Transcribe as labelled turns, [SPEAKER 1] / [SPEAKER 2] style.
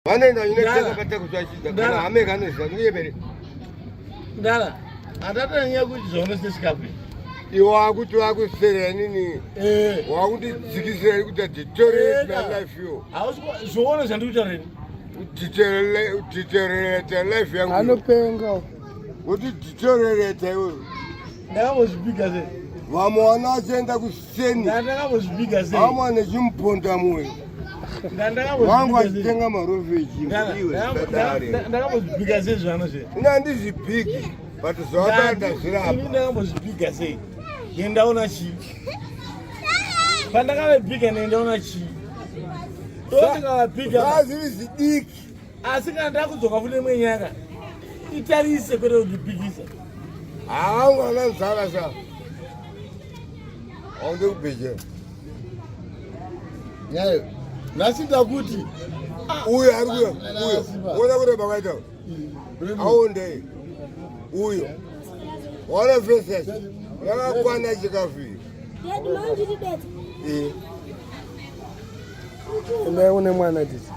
[SPEAKER 1] Vanenda inoteka patakuzvachida kana hame kanoziva muyebere.
[SPEAKER 2] Ndala, atatanya kuti zvona sesikapi.
[SPEAKER 1] Iwa kuti wakusera nini? Wakuti dzikisira kuti deteriorate my life yo.
[SPEAKER 2] Zvona zvandikutareni.
[SPEAKER 1] Deteriorate life yangu.
[SPEAKER 3] Anopenga.
[SPEAKER 1] Kuti deteriorate iwe.
[SPEAKER 2] Ndakambozvipiga sei?
[SPEAKER 1] Vamwana achienda kuseni.
[SPEAKER 2] Ndakambozvipiga sei?
[SPEAKER 1] Vamwa nechimponda mwe. Wangu achitenga maroveji.
[SPEAKER 2] Ndakambozvipiga sei zvana zve?
[SPEAKER 1] Ina handizvipigi. But zvawabanda zvirapa.
[SPEAKER 2] Ini ndakambozvipiga sei? Yendaona chi? Pandakapiga nendaona chi?
[SPEAKER 1] Zvazviri zvidiki.
[SPEAKER 2] Asi kana ndakudzoka kune imwe nyaka itarise kwete kundipikisa.
[SPEAKER 1] Mwana nzara sa. Aunde kubheje.
[SPEAKER 3] Yayo. Nasinda kuti
[SPEAKER 1] uyo ari kuyo. Uyo kuti bakaita. Aunde. Uyo. Wala faces. Yakakwana chikafi.
[SPEAKER 3] Ine une mwana tisi.